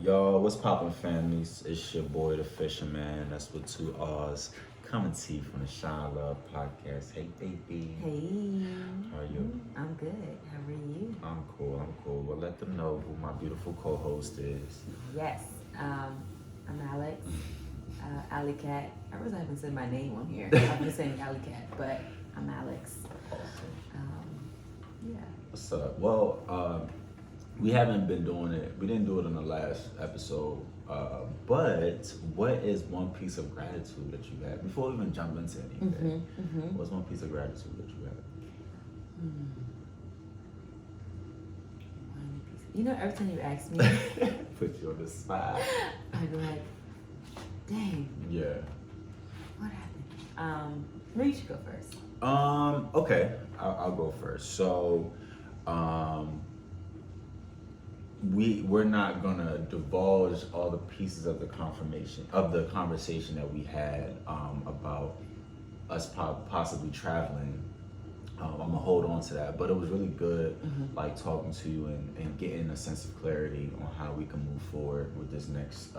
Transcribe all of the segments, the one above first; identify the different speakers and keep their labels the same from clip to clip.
Speaker 1: Yo, what's poppin', families? It's your boy, the Fisherman. That's with two R's. Coming to you from the Shine Love Podcast. Hey, baby.
Speaker 2: Hey.
Speaker 1: How are you?
Speaker 2: I'm good. How are you?
Speaker 1: I'm cool. Well, let them know who my beautiful co-host is.
Speaker 2: Yes. I'm Alex. Alley Cat. I really haven't said my name on here. I've been saying Alley Cat, but I'm Alex.
Speaker 1: Awesome.
Speaker 2: Yeah.
Speaker 1: What's up? Well, we haven't been doing it. We didn't do it in the last episode. But what is one piece of gratitude that you have? Before we even jump into anything, what's one piece of gratitude that you have?
Speaker 2: One piece. You know, every time you ask me,
Speaker 1: Put you on the spot.
Speaker 2: I'd be like, dang,
Speaker 1: Yeah.
Speaker 2: what happened? Maybe you should go first.
Speaker 1: Okay. I'll go first. So, we're not gonna divulge all the pieces of the conversation that we had about us possibly traveling. I'm gonna hold on to that, but it was really good, like talking to you and getting a sense of clarity on how we can move forward with this next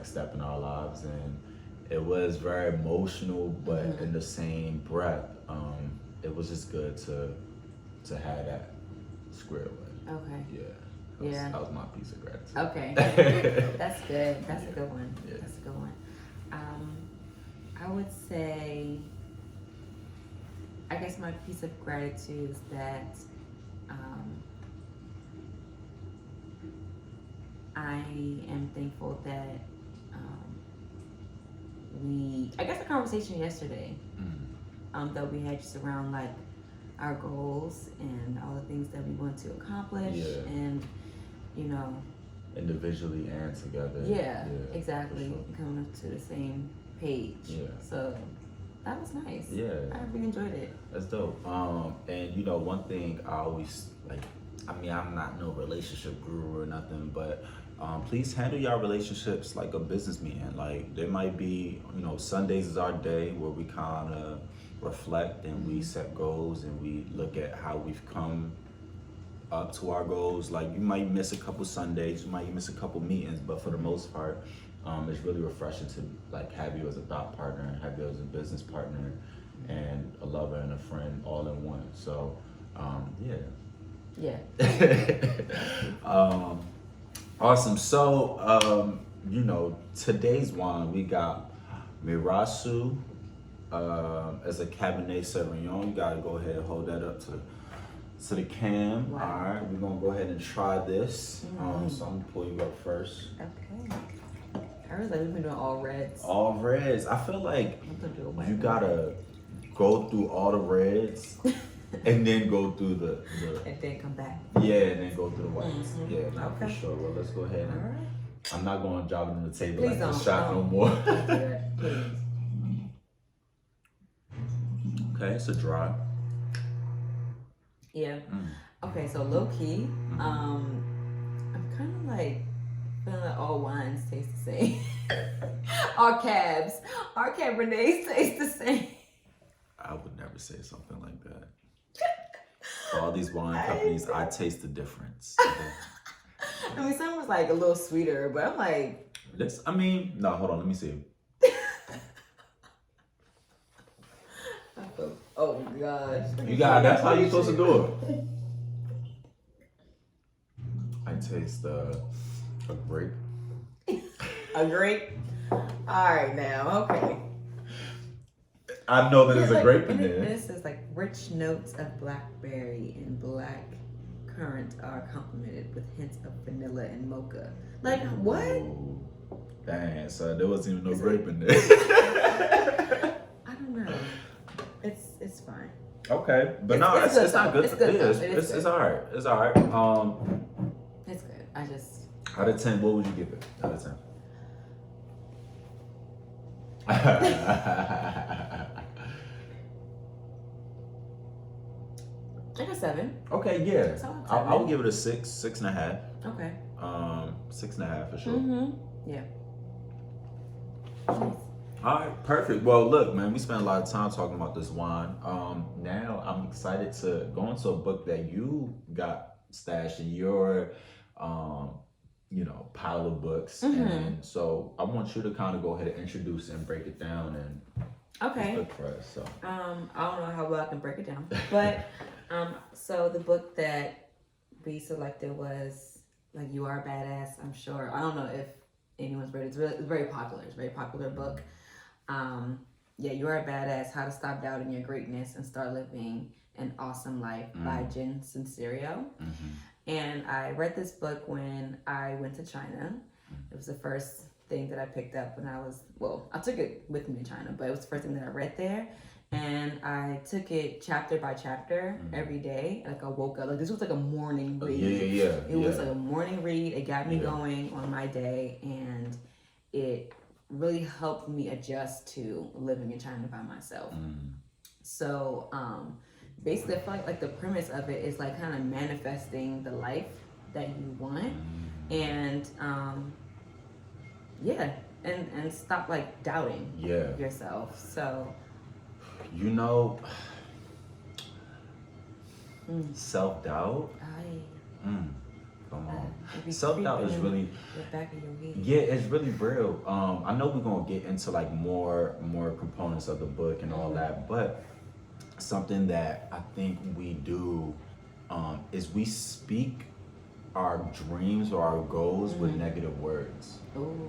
Speaker 1: step in our lives. And it was very emotional, but in the same breath, it was just good to have that squared away.
Speaker 2: Okay.
Speaker 1: Yeah. That was my piece of gratitude.
Speaker 2: Okay. That's good. That's a good one.
Speaker 1: Yeah.
Speaker 2: That's a good one. I would say, I guess my piece of gratitude is that I am thankful that I guess the conversation yesterday that we had just around like our goals and all the things that we want to accomplish and
Speaker 1: individually and together.
Speaker 2: Yeah, exactly.
Speaker 1: Sure.
Speaker 2: Coming up to the same page.
Speaker 1: Yeah.
Speaker 2: So that was nice.
Speaker 1: Yeah.
Speaker 2: I really enjoyed it.
Speaker 1: That's dope. And one thing I always like, I'm not no relationship guru or nothing, but please handle your relationships like a businessman. Like there might be, Sundays is our day where we kind of reflect and we set goals and we look at how we've come up to our goals. Like you might miss a couple Sundays, you might miss a couple meetings, but for the most part, it's really refreshing to like have you as a thought partner, have you as a business partner, and a lover and a friend all in one. So,
Speaker 2: Yeah.
Speaker 1: Awesome. So, today's wine we got Mirassou as a Cabernet Sauvignon. You gotta go ahead and hold that up to the cam.
Speaker 2: Wow.
Speaker 1: All right, we're gonna go ahead and try this. So I'm gonna pull you up first.
Speaker 2: Okay. I realize we've been doing all reds.
Speaker 1: All reds. I feel like
Speaker 2: I'm gonna do a white
Speaker 1: you
Speaker 2: one.
Speaker 1: gotta go through all the reds and then go through the
Speaker 2: and then come back.
Speaker 1: yeah, and then go through the whites. Yeah, not
Speaker 2: Okay.
Speaker 1: for sure. Well, let's go ahead.
Speaker 2: All right.
Speaker 1: I'm not going to drop it on the table
Speaker 2: Please
Speaker 1: like the
Speaker 2: don't.
Speaker 1: shot no
Speaker 2: Don't.
Speaker 1: more.
Speaker 2: Don't do that, please.
Speaker 1: Okay, it's a dry.
Speaker 2: Yeah. Okay, so low key, I'm kind of like feeling like all wines taste the same. Our Cabernets taste the same.
Speaker 1: I would never say something like that. For all these wine companies, I taste the difference.
Speaker 2: I mean, some was like a little sweeter, but I'm like,
Speaker 1: No, hold on, let me see.
Speaker 2: oh gosh.
Speaker 1: That's how you're supposed to do it. I taste a grape.
Speaker 2: A grape? Alright now, okay.
Speaker 1: I know that there's a grape in
Speaker 2: and
Speaker 1: there.
Speaker 2: This is like rich notes of blackberry and black currant are complemented with hints of vanilla and mocha. Like what?
Speaker 1: Ooh. Dang, so there wasn't even no grape in there.
Speaker 2: I don't know. It's fine.
Speaker 1: Okay, but it's not good.
Speaker 2: It's good.
Speaker 1: It's alright. It's alright.
Speaker 2: It's good. I just
Speaker 1: Out of 10, what would you give it? Out of 10.
Speaker 2: like a 7.
Speaker 1: Okay, yeah.
Speaker 2: Solid
Speaker 1: I would
Speaker 2: 7.
Speaker 1: give it a 6, 6.5.
Speaker 2: Okay.
Speaker 1: 6.5 for sure.
Speaker 2: Yeah.
Speaker 1: All right, perfect. Well, look, man, we spent a lot of time talking about this wine. Now I'm excited to go into a book that you got stashed in your, pile of books,
Speaker 2: Mm-hmm.
Speaker 1: and so I want you to kind of go ahead and introduce and break it down and
Speaker 2: Okay.
Speaker 1: this book for us. So
Speaker 2: I don't know how well I can break it down, but so the book that we selected was like You Are a Badass. I'm sure. I don't know if anyone's read it. It's very popular. It's a very popular book. Yeah, You Are a Badass: How to Stop Doubting Your Greatness and Start Living an Awesome Life by Jen Sincero. And I read this book when I went to China. It was the first thing that I picked up when I was, well, I took it with me to China, but it was the first thing that I read there. And I took it chapter by chapter every day. Like I woke up, like this was like a morning read. It was like a morning read. It got me going on my day, and it really helped me adjust to living in China by myself. So basically I feel like the premise of it is like kind of manifesting the life that you want, and and stop like doubting yourself. So
Speaker 1: you know, self-doubt. Come on. Self-doubt is really
Speaker 2: the back of your head.
Speaker 1: Yeah, it's really real. I know we're gonna get into like more components of the book and all that, but something that I think we do is we speak our dreams or our goals with negative words.
Speaker 2: Ooh.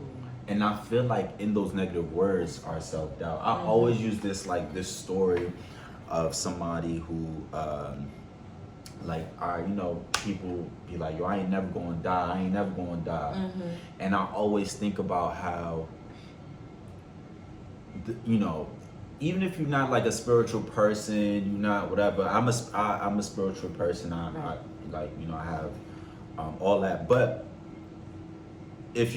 Speaker 1: And I feel like in those negative words are self-doubt. I always use this story of somebody who people be like, yo, I ain't never gonna die. And I always think about how even if you're not like a spiritual person, you're not whatever. I'm a spiritual person. I have all that. But if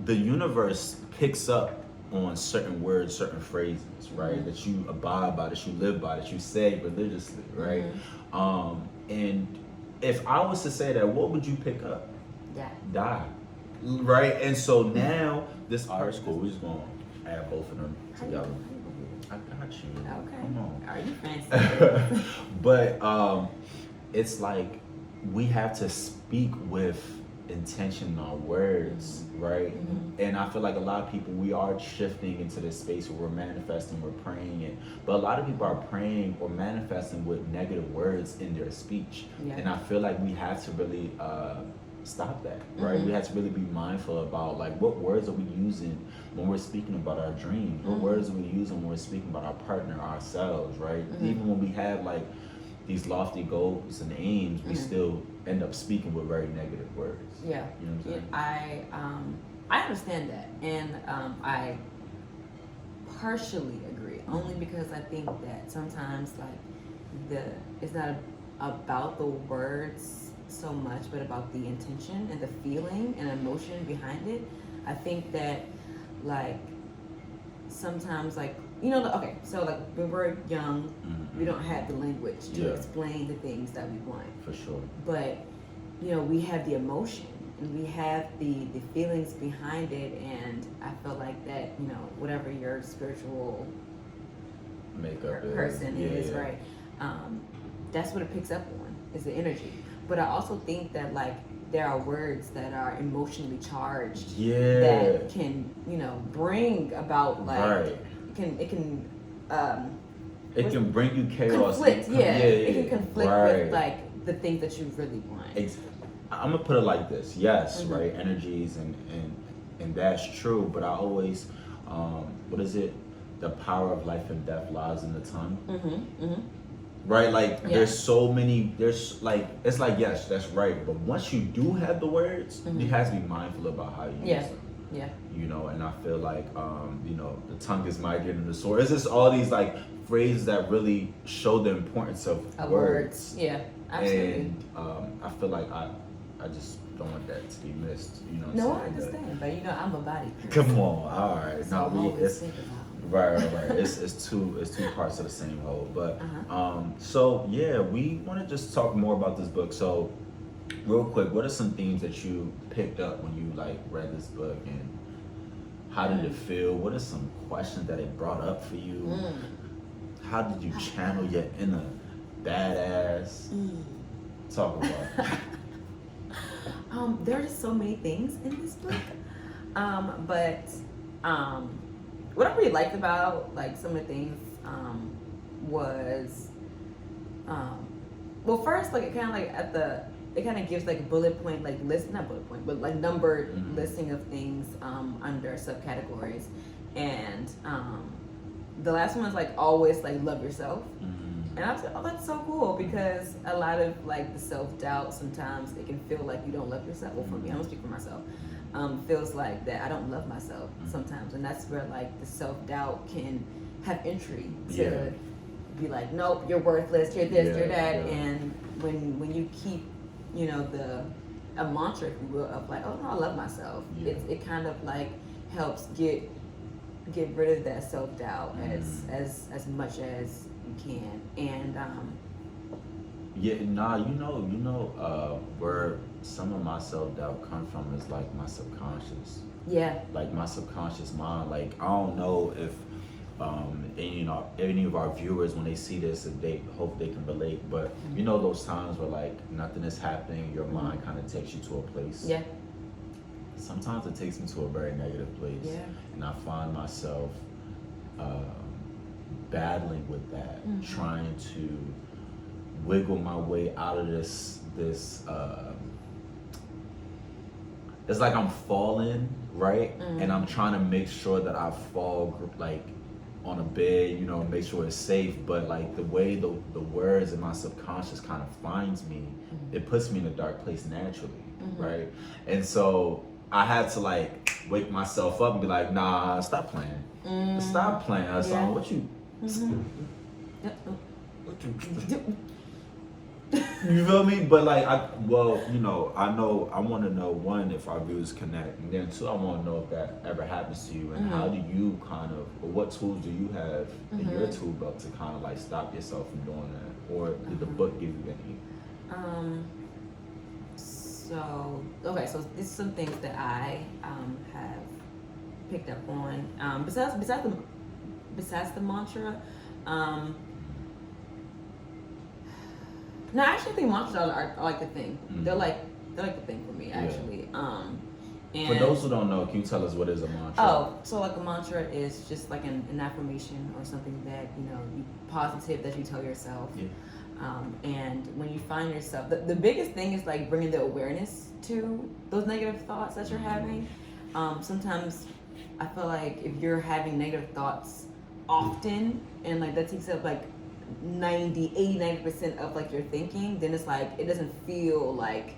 Speaker 1: the universe picks up on certain words, certain phrases, right, that you abide by, that you live by, that you say religiously, right? And if I was to say that, what would you pick up? Die. Right? And so now this art school, we're just gonna add both of them together. I got you.
Speaker 2: Okay.
Speaker 1: Come on.
Speaker 2: Are you fancy?
Speaker 1: But it's like we have to speak with intention in our words, right? And I feel like a lot of people, we are shifting into this space where we're manifesting, we're praying, but a lot of people are praying or manifesting with negative words in their speech. And I feel like we have to really stop that, right? We have to really be mindful about like what words are we using when we're speaking about our dreams, what words are we using when we're speaking about our partner, ourselves, right? Even when we have like these lofty goals and aims, we still end up speaking with very negative words. You know what I'm saying?
Speaker 2: I understand that, and I partially agree, only because I think that sometimes like it's not about the words so much, but about the intention and the feeling and emotion behind it. I think that like sometimes like so like when we're young, we don't have the language to explain the things that we want.
Speaker 1: For sure.
Speaker 2: But we have the emotion and we have the feelings behind it, and I feel like that whatever your spiritual
Speaker 1: makeup
Speaker 2: person is, right? That's what it picks up on, is the energy. But I also think that like there are words that are emotionally charged that can bring about like it can
Speaker 1: bring you chaos.
Speaker 2: Conflict, it can conflict with like the things that you really want.
Speaker 1: I'm gonna put it like this, yes, right, energies and that's true, but I always what is it, the power of life and death lies in the tongue. Right, like there's so many, there's like, it's like, yes, that's right, but once you do have the words, you have to be mindful about how you use them. And I feel like the tongue is mightier than the sword. It's just all these like phrases that really show the importance of words.
Speaker 2: Absolutely.
Speaker 1: And I feel like I just don't want that to be missed.
Speaker 2: No, I understand, but I'm a body person.
Speaker 1: Come on, all right.
Speaker 2: So
Speaker 1: it's right. It's two parts of the same whole. But so yeah, we want to just talk more about this book. So real quick, what are some themes that you picked up when you like read this book, and how did it feel? What are some questions that it brought up for you? How did you channel your inner badass? Talk about it.
Speaker 2: There are just so many things in this book. But what I really liked about like some of the things was well, first, like it kind of like it kind of gives like a bullet point, like list, not bullet point, but like numbered listing of things under subcategories. And the last one is like always like love yourself. And I was like, oh, that's so cool, because a lot of like the self-doubt, sometimes it can feel like you don't love yourself. Well, for me, I'm gonna speak for myself. Feels like that I don't love myself sometimes, and that's where like the self-doubt can have entry to be like, nope, you're worthless, you're this, you're that. And when you keep, you know, a mantra, if you will, of like, oh no, I love myself, it kind of like helps get rid of that self-doubt as much as you can. And
Speaker 1: where some of my self-doubt comes from is like my subconscious. Like my subconscious mind. Like I don't know if any of our viewers, when they see this, if they hope they can relate, but you know those times where like nothing is happening, your mind kind of takes you to a place. Sometimes it takes me to a very negative place, and I find myself battling with that, trying to wiggle my way out of this it's like I'm falling, right? And I'm trying to make sure that I fall like on a bed, you know, make sure it's safe. But like the way the words in my subconscious kind of finds me, it puts me in a dark place naturally, right? And so I had to like wake myself up and be like, nah, stop playing. Stop playing that song. What you you feel me? But like I know I want to know, one, if our viewers connect, and then two, I want to know if that ever happens to you, and how do you kind of, or what tools do you have in your tool belt to kind of like stop yourself from doing that, or did the book give you any?
Speaker 2: So these are some things that I have picked up on. Besides the mantra. No, I actually think mantras are like the thing. They're like the thing for me, actually. And
Speaker 1: for those who don't know, can you tell us what is a mantra?
Speaker 2: Oh, so like a mantra is just like an affirmation or something that you positive that you tell yourself. And when you find yourself, the biggest thing is like bringing the awareness to those negative thoughts that you're having. Sometimes I feel like if you're having negative thoughts often, and like that takes up like 90% of like your thinking, then it's like it doesn't feel like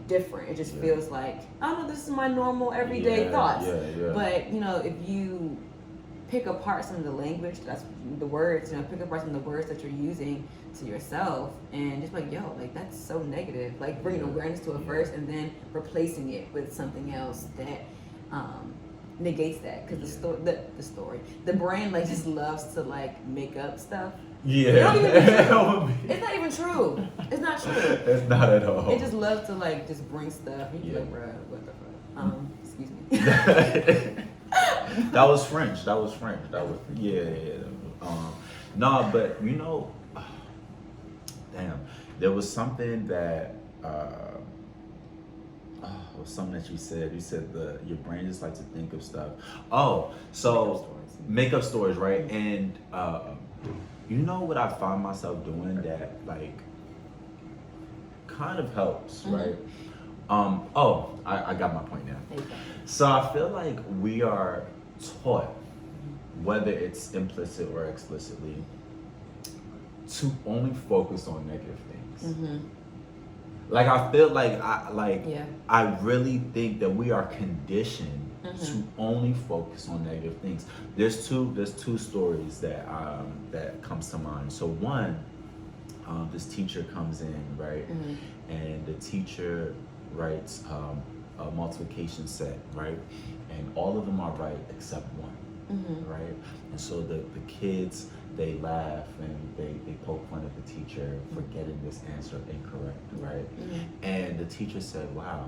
Speaker 2: different. It just feels like, I don't know, this is my normal everyday thoughts. But if you pick apart some of the language, that's the words, pick apart some of the words that you're using to yourself, and just like, yo, like that's so negative, like bringing awareness to it first, and then replacing it with something else that negates that, because the brain like just loves to like make up stuff. It's not even true. It's not true.
Speaker 1: It's not at all.
Speaker 2: It just loves to like just bring stuff. You like, bruh, what the fuck? Excuse me.
Speaker 1: That was French. That was no, but damn, there was something that was something that you said. You said your brain just likes to think of stuff. Oh, so make up stories, right? And what I find myself doing that like kind of helps, right? I got my point now. So I feel like we are taught, whether it's implicit or explicitly, to only focus on negative things. Like I feel like I really think that we are conditioned to only focus on negative things. There's two stories that comes to mind. So one, this teacher comes in, right, and the teacher writes a multiplication set, right, and all of them are right except one, right, and so the kids, they laugh and they poke fun at the teacher for getting this answer incorrect, right? And the teacher said, wow,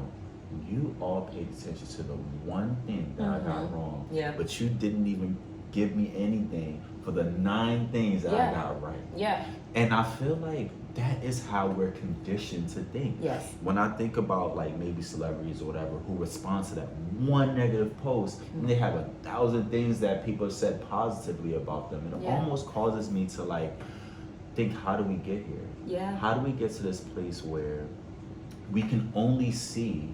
Speaker 1: you all paid attention to the one thing that I got wrong, but you didn't even give me anything for the 9 things that I got right.
Speaker 2: Yeah.
Speaker 1: And I feel like that is how we're conditioned to think.
Speaker 2: Yes.
Speaker 1: When I think about like maybe celebrities or whatever who respond to that one negative post, and they have 1,000 things that people have said positively about them, and it almost causes me to like think, how do we get here?
Speaker 2: Yeah.
Speaker 1: How do we get to this place where we can only see,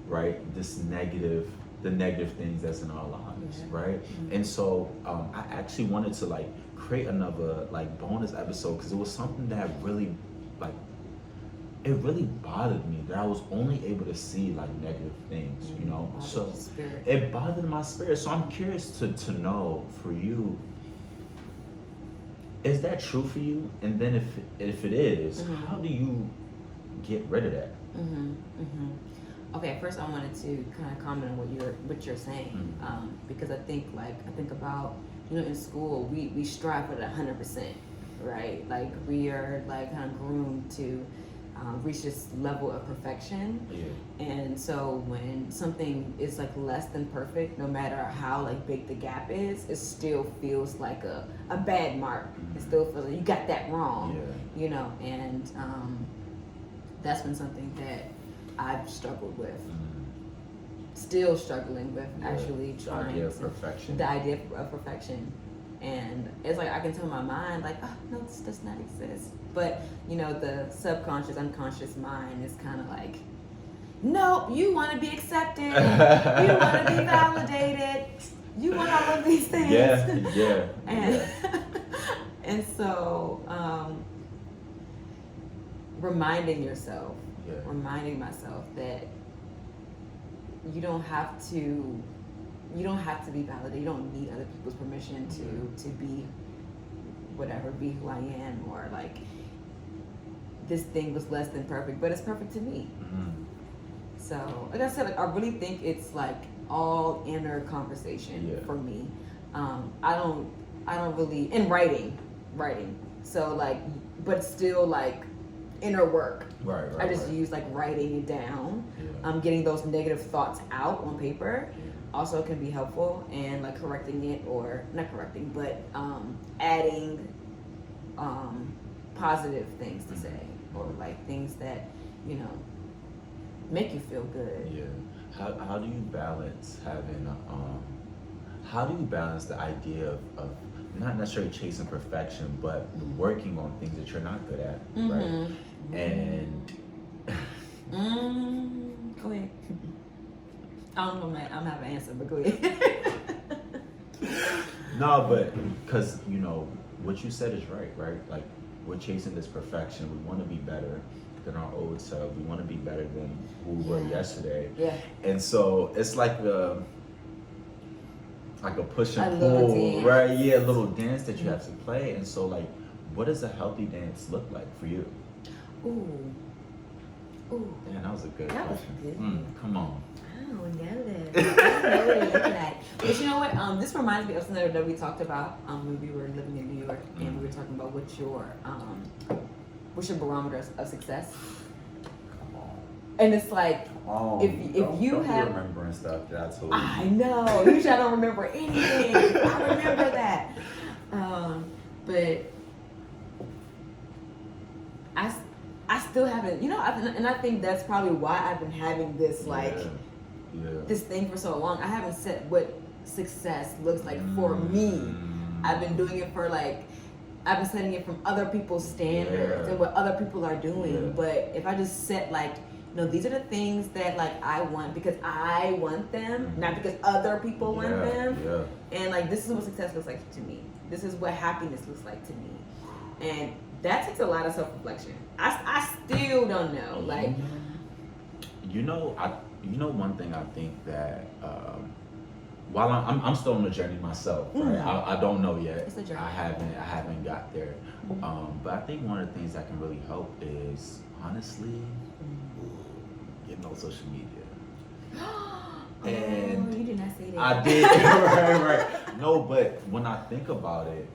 Speaker 1: right, the negative things that's in our lives, right? And so I actually wanted to like create another like bonus episode because it was something that really like, it really bothered me that I was only able to see like negative things, you know? So it bothered my spirit. So I'm curious to know for you, is that true for you? And then if it is, how do you get rid of that?
Speaker 2: Okay, first I wanted to kind of comment on what you're saying, because I think about, you know, in school we strive for the 100%, right? Like we are like kind of groomed to reach this level of perfection, and so when something is like less than perfect, no matter how like big the gap is, it still feels like a bad mark. It still feels like you got that wrong, you know, and that's been something that I've struggled with, still struggling with, actually trying
Speaker 1: the idea of perfection.
Speaker 2: The idea of perfection. And it's like I can tell my mind like, oh no, this does not exist. But you know, the subconscious, unconscious mind is kind of like, nope, you want to be accepted, you want to be validated, you want all of these things. And so reminding myself that you don't have to be validated. You don't need other people's permission to be who I am, or like this thing was less than perfect, but it's perfect to me. So like I said, like I really think it's like all inner conversation for me. I don't really in writing. So like, but still like inner work.
Speaker 1: Right.
Speaker 2: I just use like writing it down. Getting those negative thoughts out on paper also can be helpful, and like correcting it, or not correcting, but adding positive things to say, or like things that, you know, make you feel good.
Speaker 1: How do you balance how do you balance the idea of not necessarily chasing perfection, but working on things that you're not good at, right? And
Speaker 2: go ahead. I don't know, man. I'm having an answer, but go ahead.
Speaker 1: No, but because you know what you said is right? Like we're chasing this perfection. We want to be better than our old self. We want to be better than who we were yesterday. And so it's like a push and pull, right? A little dance that you have to play. And so like, what does a healthy dance look like for you?
Speaker 2: Ooh.
Speaker 1: Man, that was a good
Speaker 2: that
Speaker 1: question.
Speaker 2: Was good.
Speaker 1: Come on.
Speaker 2: I don't know that. I don't know what it looked like. But you know what? This reminds me of something that we talked about when we were living in New York, and we were talking about what's your barometer of success.
Speaker 1: Come on.
Speaker 2: And it's like, if you have
Speaker 1: remembering stuff that I told you.
Speaker 2: I know. Usually I don't remember anything. I remember that. But I still haven't, you know, and I think that's probably why I've been having this this thing for so long. I haven't said what success looks like for me. I've been doing it for like, I've been setting it from other people's standards and what other people are doing. But if I just set like, you know, these are the things that like I want because I want them, not because other people want them. And like, this is what success looks like to me. This is what happiness looks like to me. And that takes a lot of self-reflection. I still don't know. Like,
Speaker 1: you know, one thing I think that while I'm still on the journey myself, right? I don't know yet.
Speaker 2: It's a journey.
Speaker 1: I haven't got there. But I think one of the things that can really help is honestly getting on social media. And
Speaker 2: you did not say that.
Speaker 1: I did. right. No, but when I think about it,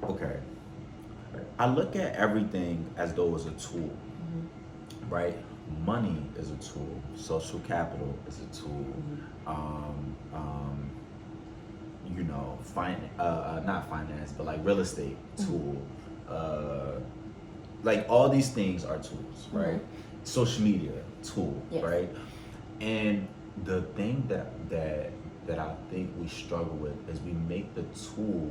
Speaker 1: okay, I look at everything as though it's a tool, right? money is a tool, social capital is a tool, you know, not finance, but like real estate tool, like all these things are tools, right? Social media tool, right? And the thing that I think we struggle with is we make the tool,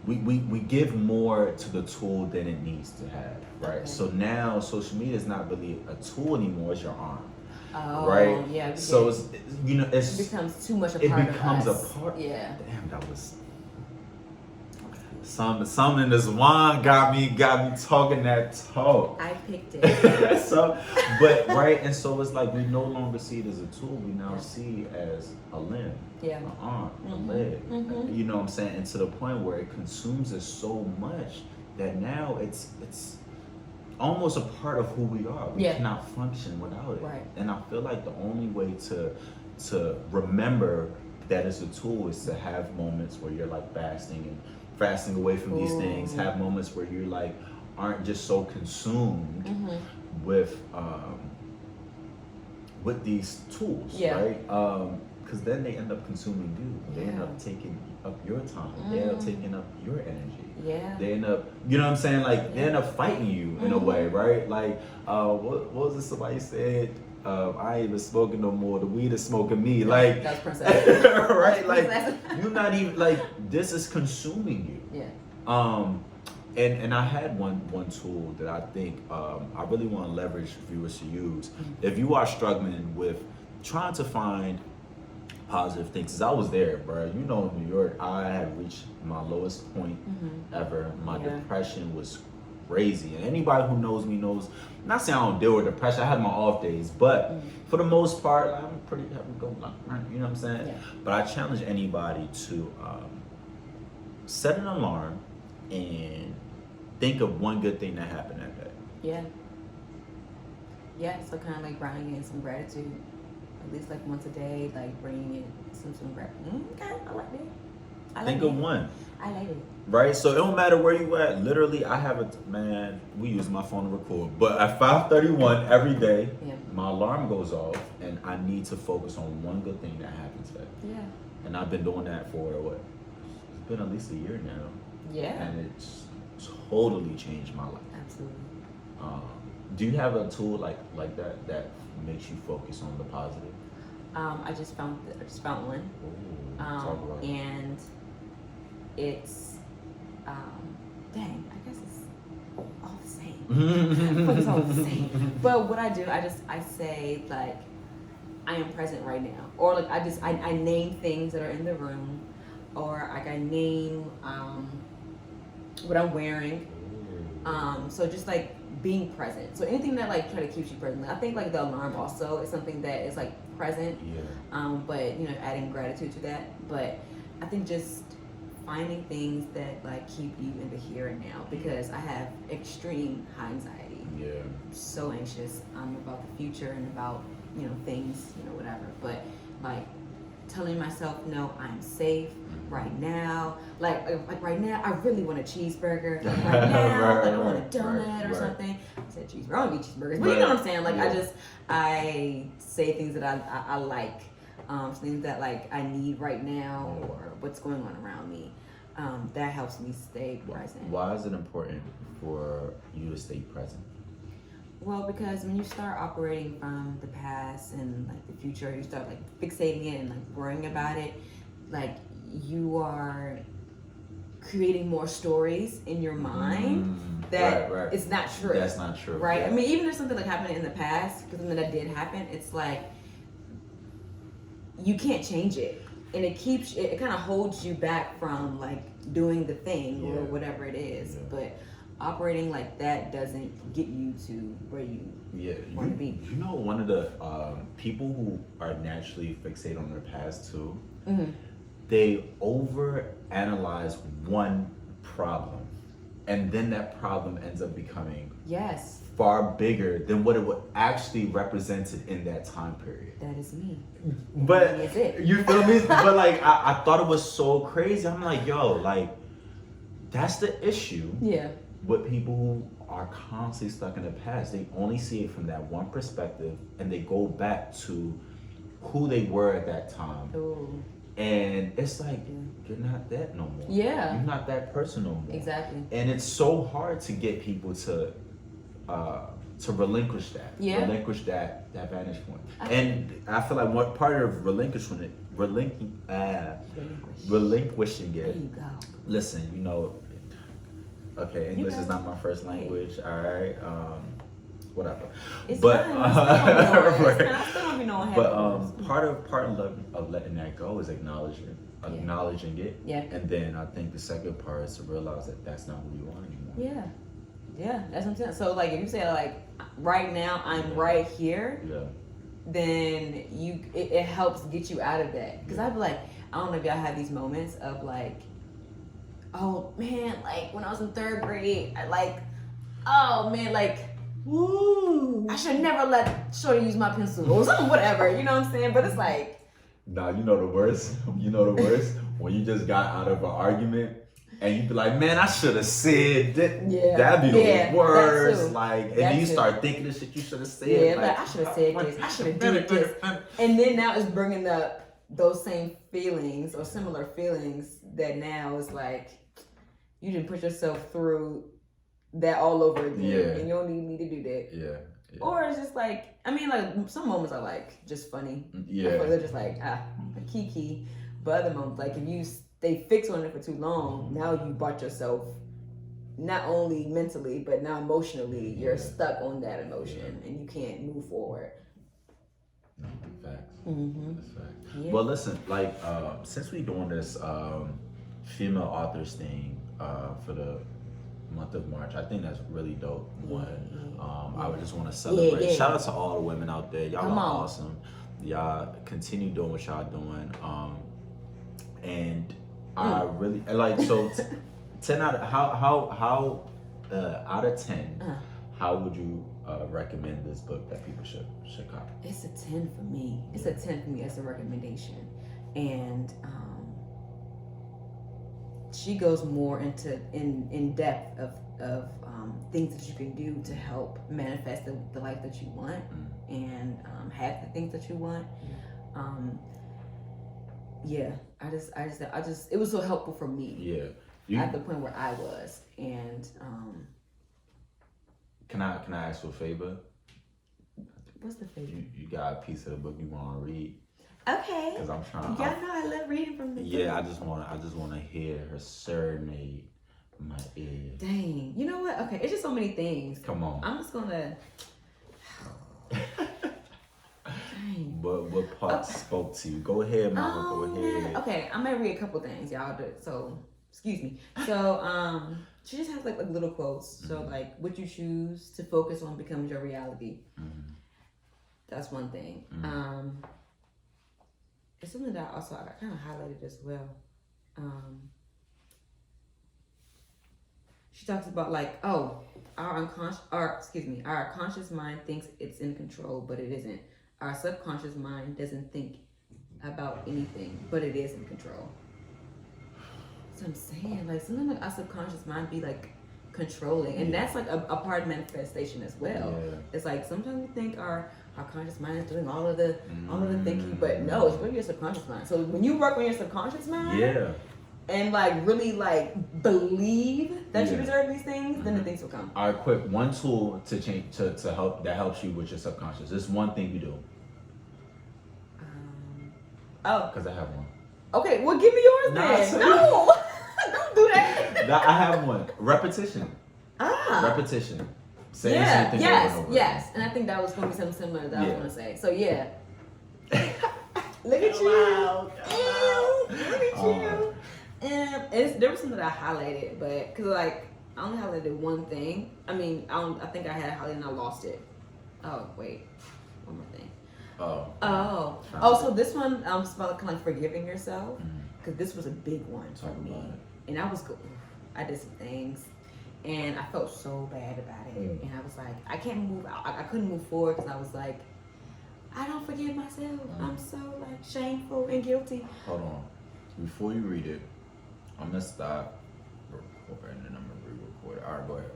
Speaker 1: we give more to the tool than it needs to have, right? So now social media is not really a tool anymore; it's your arm, right?
Speaker 2: Yeah.
Speaker 1: So it's, you know, it
Speaker 2: becomes too much a part of us. It becomes a part. Yeah.
Speaker 1: Damn, that was. Something in this wine got me talking that talk.
Speaker 2: I picked it.
Speaker 1: So, but right, and so it's like we no longer see it as a tool. We now see it as a limb, an arm, a leg. You know what I'm saying? And to the point where it consumes us so much that now it's almost a part of who we are. We cannot function without it.
Speaker 2: Right.
Speaker 1: And I feel like the only way to remember that it's a tool is to have moments where you're like fasting away from these things, have moments where you're like aren't just so consumed with these tools, right? Because then they end up consuming you. They end up taking up your time. They end up taking up your energy. They end up, you know what I'm saying? Like they end up fighting you in a way, right? Like what was it? Somebody said, I ain't even smoking no more. The weed is smoking me. Like
Speaker 2: that's Princess.
Speaker 1: right? Like you're not even like this is consuming you. And I had one tool that I think I really want to leverage viewers to use. If you are struggling with trying to find positive things, 'cause I was there, bro. You know, in New York, I had reached my lowest point ever. My depression was crazy, and anybody who knows me knows. I'm not saying I don't deal with depression. I had my off days, but for the most part, like, I'm pretty happy going. You know what I'm saying? But I challenge anybody to set an alarm and think of one good thing that happened that day.
Speaker 2: So kind of like grounding in some gratitude, at least like once a day, like bringing in some gratitude. Okay, I like that.
Speaker 1: Think of one.
Speaker 2: I like it.
Speaker 1: Right, so it don't matter where you at. Literally, I have we use my phone to record. But at 5:31 every day, my alarm goes off, and I need to focus on one good thing that happened today. And I've been doing that for what? It's been at least a year now. And it's totally changed my life.
Speaker 2: Absolutely.
Speaker 1: Do you have a tool like that makes you focus on the positive?
Speaker 2: I just found one.
Speaker 1: Ooh, talk about it.
Speaker 2: And it's I guess it's all the same. But it's all the same. But what I do, I say like I am present right now, or like I name things that are in the room, or like I name what I'm wearing. So just like being present. So anything that like try to keep you present. I think like the alarm also is something that is like present. But you know, adding gratitude to that. But I think just finding things that like keep you in the here and now, because I have extreme high anxiety. I'm so anxious about the future and about, you know, things, you know, whatever. But like telling myself, no, I'm safe right now. Like right now, I really want a cheeseburger. Like right now, like I want a donut or something. I said cheeseburger. I don't eat cheeseburgers, but you know what I'm saying. Like I say things that I like, things that like I need right now, or what's going on around me. That helps me stay present.
Speaker 1: Why is it important for you to stay present?
Speaker 2: Well, because when you start operating from the past and like the future, you start like fixating it and like worrying about it, like you are creating more stories in your mind that it's not true.
Speaker 1: That's not true.
Speaker 2: Right? I mean, even if something like happened in the past, because something that did happen, it's like you can't change it. And it kind of holds you back from like doing the thing or whatever it is. But operating like that doesn't get you to where you want to be.
Speaker 1: You know, one of the people who are naturally fixated on their past too, they overanalyze one problem, and then that problem ends up becoming far bigger than what it would actually represented in that time period.
Speaker 2: That is me.
Speaker 1: But you feel me? But like I thought it was so crazy. I'm like, yo, like that's the issue.
Speaker 2: Yeah.
Speaker 1: With people who are constantly stuck in the past. They only see it from that one perspective, and they go back to who they were at that time.
Speaker 2: Ooh.
Speaker 1: And it's like, you're not that no more.
Speaker 2: Yeah.
Speaker 1: You're not that person no more.
Speaker 2: Exactly.
Speaker 1: And it's so hard to get people to relinquish that.
Speaker 2: Yeah.
Speaker 1: Relinquish that vantage point. And I feel like what part of relinquishing it. Relinquishing it.
Speaker 2: There you go.
Speaker 1: Listen, you know, okay, English is not my first language. All right, whatever.
Speaker 2: It's
Speaker 1: but
Speaker 2: fine. I still don't be knowing.
Speaker 1: But part of letting that go is acknowledging it.
Speaker 2: Yeah.
Speaker 1: And then I think the second part is to realize that that's not who you are anymore.
Speaker 2: Yeah. Yeah, that's what I'm saying. So like, if you say like, right now I'm right here.
Speaker 1: Yeah.
Speaker 2: Then it helps get you out of that. Because I'd be like, I don't know if y'all have these moments of like, oh man, like when I was in 3rd grade, oh man, like, woo, I should never let Shorty use my pencil or something, whatever, you know what I'm saying? But it's like,
Speaker 1: nah, you know the worst when you just got out of an argument and you be like, man, I should have said that.
Speaker 2: Yeah.
Speaker 1: That'd be the worst.
Speaker 2: Too.
Speaker 1: Like, and then you start thinking the shit you should have said.
Speaker 2: Yeah, like I should have said this. I should have did this. And then now it's bringing up those same feelings or similar feelings that now is like, you didn't put yourself through that all over again.
Speaker 1: Yeah.
Speaker 2: And you don't need me to do that.
Speaker 1: Yeah.
Speaker 2: Or it's just like, I mean, like some moments are like just funny.
Speaker 1: Yeah.
Speaker 2: Or they're just like, kiki. But other moments, like if you stay fixed on it for too long, now you brought yourself not only mentally, but now emotionally, you're stuck on that emotion and you can't move forward.
Speaker 1: No, facts.
Speaker 2: Mm-hmm.
Speaker 1: That's facts.
Speaker 2: Yeah.
Speaker 1: Well, listen, like, since we doing this female authors thing for the month of March, I think that's really dope. I would just want to celebrate.
Speaker 2: Yeah.
Speaker 1: Shout out to all the women out there. Y'all
Speaker 2: Come
Speaker 1: are
Speaker 2: on.
Speaker 1: awesome. Y'all continue doing what y'all doing. And I really like, so 10 out of how out of 10, how would you recommend this book that people should copy?
Speaker 2: It's a 10 for me. It's a 10 for me as a recommendation. And she goes more into in depth of things that you can do to help manifest the life that you want and have the things that you want. I just it was so helpful for me.
Speaker 1: Yeah.
Speaker 2: At the point where I was. And
Speaker 1: Can I ask you a favor?
Speaker 2: what's the favorite?
Speaker 1: You got a piece of the book you want to read?
Speaker 2: Okay.
Speaker 1: Because I'm trying.
Speaker 2: Y'all know I love reading from the book.
Speaker 1: I just want to hear her serenade my ear.
Speaker 2: Dang. You know what? Okay, it's just so many things.
Speaker 1: Come on.
Speaker 2: I'm just gonna. Dang.
Speaker 1: What part spoke to you? Go ahead, Mama. Go ahead.
Speaker 2: Okay, I'm gonna read a couple things, y'all. So, excuse me. So, she just has like little quotes. So, like, what you choose to focus on becomes your reality. That's one thing. It's something that I kind of highlighted as well. She talks about like, our conscious mind thinks it's in control, but it isn't. Our subconscious mind doesn't think about anything, but it is in control. So I'm saying, like, sometimes like our subconscious mind be like controlling, and that's like a part of manifestation as well.
Speaker 1: Yeah.
Speaker 2: It's like sometimes we think our conscious mind is doing all of the thinking, but no, it's really your subconscious mind. So when you work on your subconscious mind, and like really like believe that you deserve these things, then the things will come.
Speaker 1: All right, quick. One tool to change to help that helps you with your subconscious. This one thing you do. Because I have one.
Speaker 2: Okay, well give me yours then. No, don't do that.
Speaker 1: I have one. Repetition. Repetition. Say the same thing over and over.
Speaker 2: Yes. And I think that was going to be something similar that I was going to say. So yeah. Look at you. Look at you. And there was something that I highlighted, but because like I only highlighted one thing. I mean, I think I had it highlighted and I lost it. Oh wait, one more thing. So this one it's about kind of like forgiving yourself, because this was a big one for me, and I did some things, and I felt so bad about it, and I was like, I can't move. I couldn't move forward because I was like, I don't forgive myself. I'm so like shameful and guilty.
Speaker 1: Hold on, before you read it, I'm gonna stop recording and I'm gonna re-record it. All right, go ahead.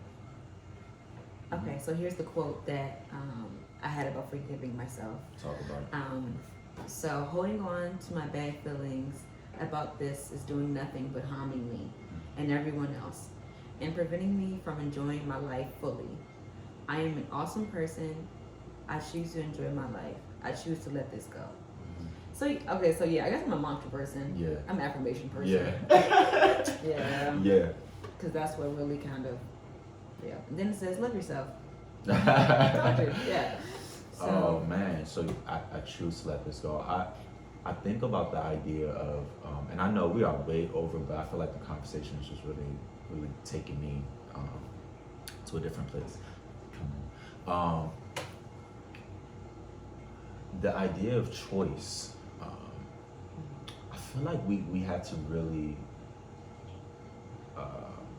Speaker 2: Okay, so here's the quote that I had about forgiving myself.
Speaker 1: Talk about it.
Speaker 2: So holding on to my bad feelings about this is doing nothing but harming me and everyone else, and preventing me from enjoying my life fully. I am an awesome person. I choose to enjoy my life. I choose to let this go. So okay, so yeah, I guess I'm a mantra person.
Speaker 1: Yeah.
Speaker 2: I'm an affirmation person.
Speaker 1: Yeah.
Speaker 2: Yeah.
Speaker 1: Yeah.
Speaker 2: Because that's what really kind of, yeah. And then it says love yourself. Yeah. So,
Speaker 1: Oh man, so I choose to let this go. I think about the idea of, and I know we are way over, but I feel like the conversation is just really taking me to a different place. The idea of choice, I feel like we had to really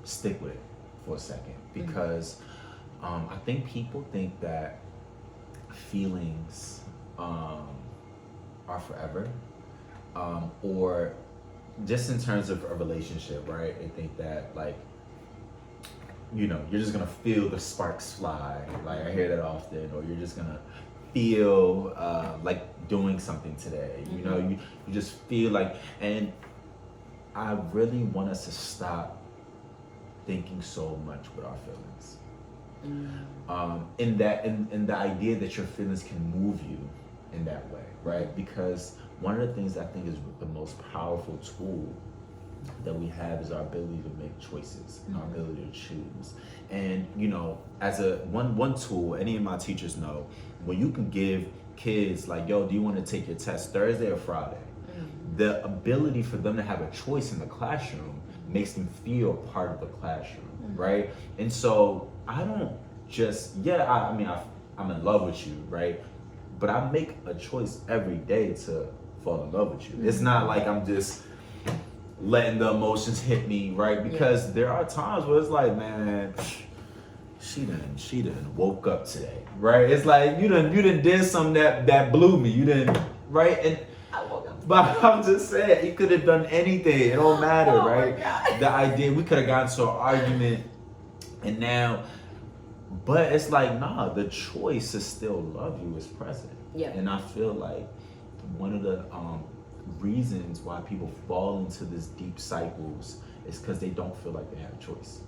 Speaker 1: stick with it for a second, because I think people think that feelings are forever, or just in terms of a relationship, right? They think that, like, you know, you're just gonna feel the sparks fly. Like, I hear that often. Or you're just gonna feel like doing something today. You know, you just feel like, and I really want us to stop thinking so much with our feelings. In the idea that your feelings can move you in that way, right? Because one of the things I think is the most powerful tool that we have is our ability to make choices, our ability to choose. And you know, as a one tool, any of my teachers know, when you can give kids like, yo, do you want to take your test Thursday or Friday? The ability for them to have a choice in the classroom makes them feel part of the classroom, right? And so I don't just, I mean, I'm in love with you, right? But I make a choice every day to fall in love with you. It's not like I'm just letting the emotions hit me, right? Because there are times where it's like, man, she done woke up today, right? It's like you done did something that blew me. You didn't, right? And
Speaker 2: I woke up.
Speaker 1: but I'm just saying, he could have done anything. It don't matter,
Speaker 2: Oh
Speaker 1: right?
Speaker 2: my God.
Speaker 1: The idea, we could have gotten to an argument, and now, but it's like, nah, the choice to still love you is present.
Speaker 2: Yeah.
Speaker 1: And I feel like one of the reasons why people fall into this deep cycles is because they don't feel like they have a choice.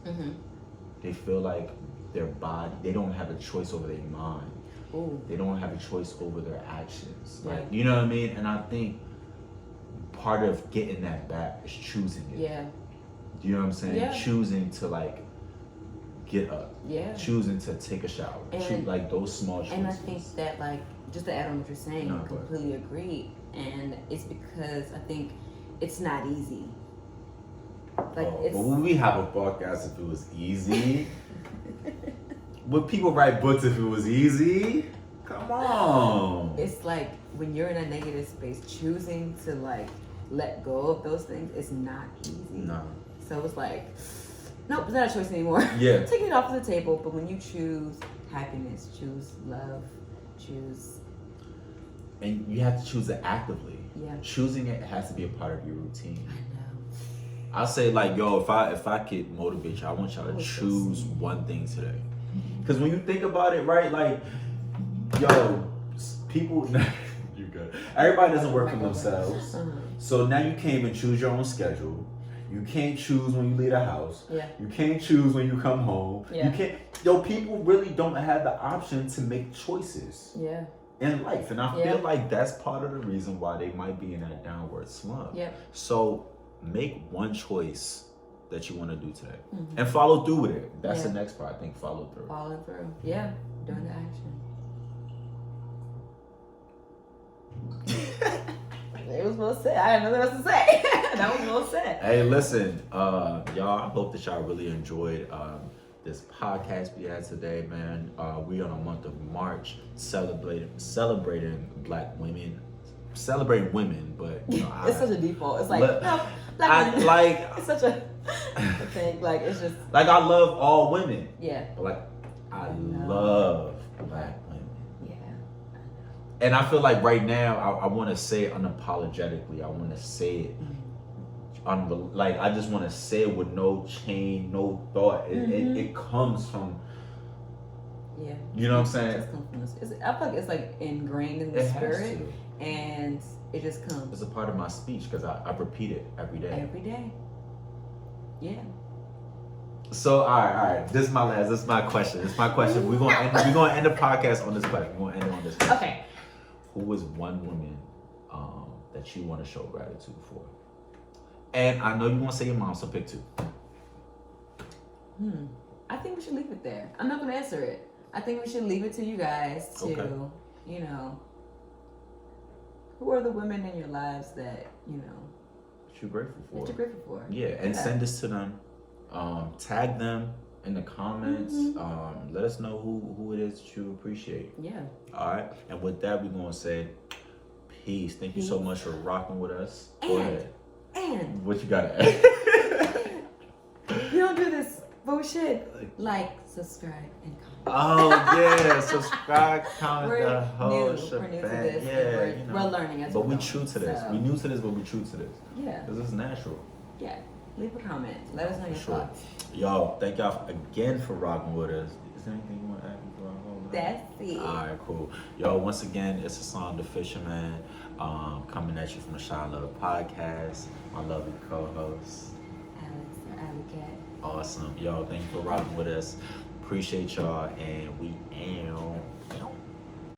Speaker 1: They feel like their body, they don't have a choice over their mind.
Speaker 2: Ooh.
Speaker 1: They don't have a choice over their actions.
Speaker 2: Yeah.
Speaker 1: Like, you know what I mean? And I think part of getting that back is choosing it.
Speaker 2: Yeah.
Speaker 1: You know what I'm saying?
Speaker 2: Yeah.
Speaker 1: Choosing to like get up.
Speaker 2: Yeah.
Speaker 1: Choosing to take a shower.
Speaker 2: And,
Speaker 1: like those small choices.
Speaker 2: And I think that, like, just to add on what you're saying,
Speaker 1: No,
Speaker 2: I completely agree. And it's because I think it's not easy. Like,
Speaker 1: but
Speaker 2: it's.
Speaker 1: would we have a podcast if it was easy? Would people write books if it was easy? Come on.
Speaker 2: It's like when you're in a negative space, choosing to like let go of those things is not easy.
Speaker 1: No.
Speaker 2: So it's like, nope, it's not a choice anymore.
Speaker 1: Yeah.
Speaker 2: Taking it off the table. But when you choose happiness, choose love, choose.
Speaker 1: And you have to choose it actively.
Speaker 2: Yeah.
Speaker 1: Choosing it has to be a part of your routine.
Speaker 2: I know.
Speaker 1: I'll say, like, yo, if I could motivate you, I want y'all to choose one thing today. Because when you think about it, right, like, yo, people, you good. Everybody doesn't work for themselves. So now you can't even choose your own schedule. You can't choose when you leave the house.
Speaker 2: Yeah.
Speaker 1: You can't choose when you come home.
Speaker 2: Yeah.
Speaker 1: You can't, yo, people really don't have the option to make choices.
Speaker 2: Yeah.
Speaker 1: In life. And I feel like that's part of the reason why they might be in that downward slump.
Speaker 2: Yeah.
Speaker 1: So make one choice that you want to do today and follow through with it. That's the next part. I think follow through.
Speaker 2: Follow through. Yeah. Doing the action. It was well said. I had nothing else to say. That was well said.
Speaker 1: Hey, listen, y'all, I hope that y'all really enjoyed this podcast we had today, man. We on a month of March celebrating Black women, celebrating women, but you know,
Speaker 2: it's such a default. It's like no, Black
Speaker 1: I
Speaker 2: women.
Speaker 1: like
Speaker 2: It's such a thing. Like it's just
Speaker 1: like I love all women,
Speaker 2: yeah,
Speaker 1: but like I love Black women.
Speaker 2: yeah.
Speaker 1: And I feel like right now I want to say it unapologetically. I want to say it. Like I just want to say it with no chain, no thought. It comes from
Speaker 2: Yeah.
Speaker 1: You know what I'm
Speaker 2: It
Speaker 1: saying?
Speaker 2: just comes from I feel like it's like ingrained in the
Speaker 1: It has
Speaker 2: spirit,
Speaker 1: to.
Speaker 2: and it just comes.
Speaker 1: It's a part of my speech because I repeat it every day.
Speaker 2: Every day. Yeah.
Speaker 1: So all right. This is my question. We're gonna end the podcast on this question. We're gonna end it on this question.
Speaker 2: Okay.
Speaker 1: Who is one woman that you want to show gratitude for? And I know you want to say your mom, so pick two.
Speaker 2: I think we should leave it there. I'm not gonna answer it. I think we should leave it to you guys to, you know, who are the women in your lives that, you know,
Speaker 1: That you're grateful for. Yeah, and send this to them. Tag them in the comments. Let us know who it is that you appreciate.
Speaker 2: Yeah.
Speaker 1: All right. And with that, we're gonna say peace. Thank you so much for rocking with us. Go ahead.
Speaker 2: And
Speaker 1: What you got to add?
Speaker 2: you don't do this bullshit. Like, subscribe, and comment.
Speaker 1: Oh yeah, subscribe, comment the whole
Speaker 2: We're new to
Speaker 1: shebang.
Speaker 2: this.
Speaker 1: Yeah,
Speaker 2: We're learning as
Speaker 1: but
Speaker 2: we
Speaker 1: we
Speaker 2: go.
Speaker 1: true to this.
Speaker 2: So,
Speaker 1: We new to this, but we true to this.
Speaker 2: Yeah.
Speaker 1: Because it's natural.
Speaker 2: Yeah. Leave a comment. Let us know your thoughts.
Speaker 1: Y'all, thank y'all again for rocking with us. Is there anything you want to add before I hold?
Speaker 2: That's it.
Speaker 1: Alright, cool. Y'all, once again, it's Hassan the Fisherman, coming at you from the Shine Love Podcast. My lovely co-host,
Speaker 2: Alex or Alley Cat.
Speaker 1: Awesome. Y'all, thank you for rocking with us. Appreciate y'all, and we am.